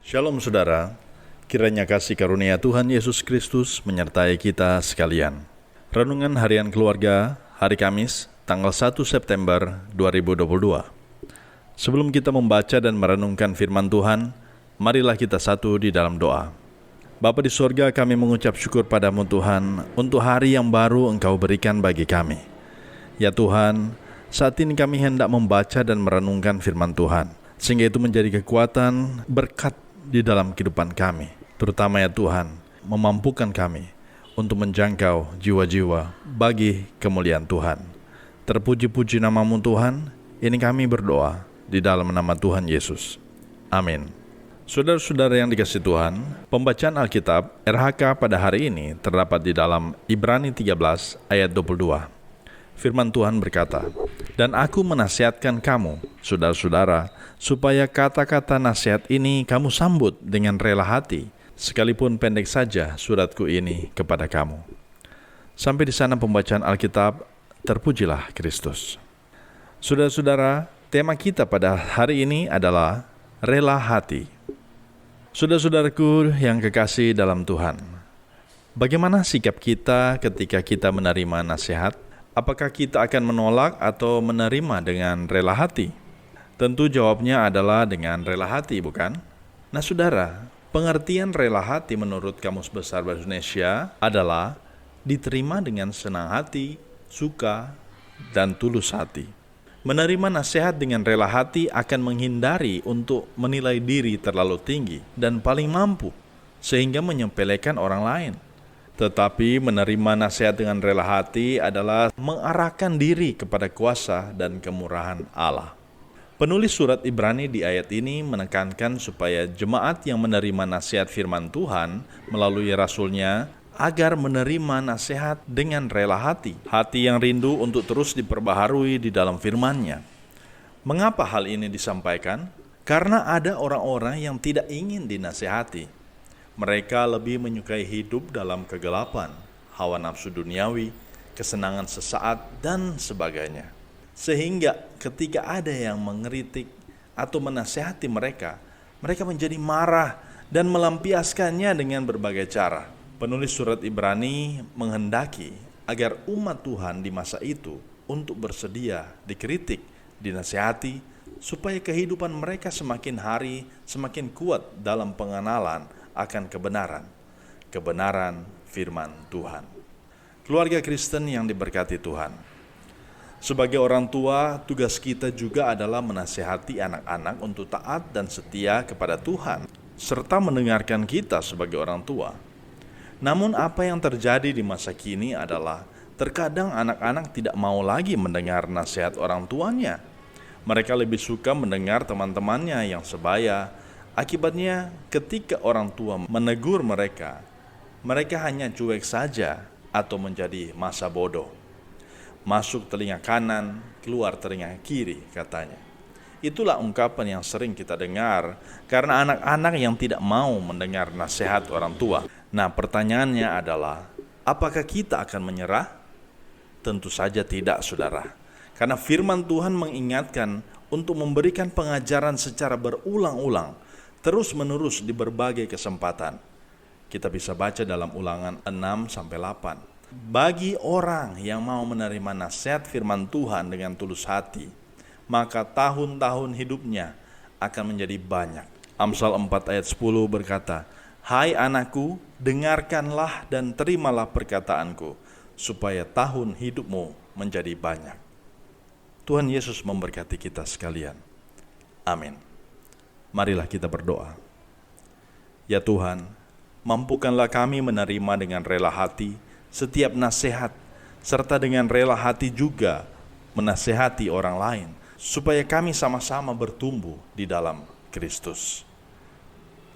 Shalom saudara, kiranya kasih karunia Tuhan Yesus Kristus menyertai kita sekalian. Renungan Harian Keluarga, hari Kamis, tanggal 1 September 2022. Sebelum kita membaca dan merenungkan firman Tuhan, marilah kita satu di dalam doa. Bapa di sorga, kami mengucap syukur padamu Tuhan, untuk hari yang baru Engkau berikan bagi kami. Ya Tuhan, saat ini kami hendak membaca dan merenungkan firman Tuhan, sehingga itu menjadi kekuatan, berkat di dalam kehidupan kami, terutama ya Tuhan, memampukan kami untuk menjangkau jiwa-jiwa bagi kemuliaan Tuhan. Terpuji-puji namamu Tuhan, ini kami berdoa di dalam nama Tuhan Yesus. Amin. Saudara-saudara yang dikasihi Tuhan, pembacaan Alkitab RHK pada hari ini terdapat di dalam Ibrani 13 ayat 22. Firman Tuhan berkata, "Dan aku menasihatkan kamu, saudara-saudara, supaya kata-kata nasihat ini kamu sambut dengan rela hati, sekalipun pendek saja suratku ini kepada kamu." Sampai di sana pembacaan Alkitab, terpujilah Kristus. Saudara-saudara, tema kita pada hari ini adalah rela hati. Saudara-saudaraku yang kekasih dalam Tuhan, bagaimana sikap kita ketika kita menerima nasihat? Apakah kita akan menolak atau menerima dengan rela hati? Tentu jawabnya adalah dengan rela hati, bukan? Nah saudara, pengertian rela hati menurut Kamus Besar Bahasa Indonesia adalah diterima dengan senang hati, suka, dan tulus hati. Menerima nasihat dengan rela hati akan menghindari untuk menilai diri terlalu tinggi dan paling mampu, sehingga menyepelekan orang lain. Tetapi menerima nasihat dengan rela hati adalah mengarahkan diri kepada kuasa dan kemurahan Allah. Penulis surat Ibrani di ayat ini menekankan supaya jemaat yang menerima nasihat firman Tuhan melalui rasulnya agar menerima nasihat dengan rela hati. Hati yang rindu untuk terus diperbaharui di dalam firman-Nya. Mengapa hal ini disampaikan? Karena ada orang-orang yang tidak ingin dinasihati. Mereka lebih menyukai hidup dalam kegelapan, hawa nafsu duniawi, kesenangan sesaat, dan sebagainya. Sehingga ketika ada yang mengeritik atau menasihati mereka menjadi marah dan melampiaskannya dengan berbagai cara. Penulis surat Ibrani menghendaki agar umat Tuhan di masa itu untuk bersedia dikritik, dinasihati, supaya kehidupan mereka semakin hari semakin kuat dalam pengenalan akan kebenaran firman Tuhan. Keluarga Kristen yang diberkati Tuhan, sebagai orang tua, tugas kita juga adalah menasihati anak-anak untuk taat dan setia kepada Tuhan, serta mendengarkan kita sebagai orang tua. Namun apa yang terjadi di masa kini adalah terkadang anak-anak tidak mau lagi mendengar nasihat orang tuanya. Mereka lebih suka mendengar teman-temannya yang sebaya. Akibatnya ketika orang tua menegur mereka hanya cuek saja atau menjadi masa bodoh. Masuk telinga kanan, keluar telinga kiri katanya. Itulah ungkapan yang sering kita dengar karena anak-anak yang tidak mau mendengar nasihat orang tua. Nah pertanyaannya adalah, apakah kita akan menyerah? Tentu saja tidak, saudara. Karena firman Tuhan mengingatkan untuk memberikan pengajaran secara berulang-ulang, terus-menerus di berbagai kesempatan. Kita bisa baca dalam Ulangan 6-8. Bagi orang yang mau menerima nasihat firman Tuhan dengan tulus hati, maka tahun-tahun hidupnya akan menjadi banyak. Amsal 4 ayat 10 berkata, "Hai anakku, dengarkanlah dan terimalah perkataanku, supaya tahun hidupmu menjadi banyak." Tuhan Yesus memberkati kita sekalian. Amin. Marilah kita berdoa. Ya Tuhan, mampukanlah kami menerima dengan rela hati setiap nasihat, serta dengan rela hati juga menasihati orang lain, supaya kami sama-sama bertumbuh di dalam Kristus.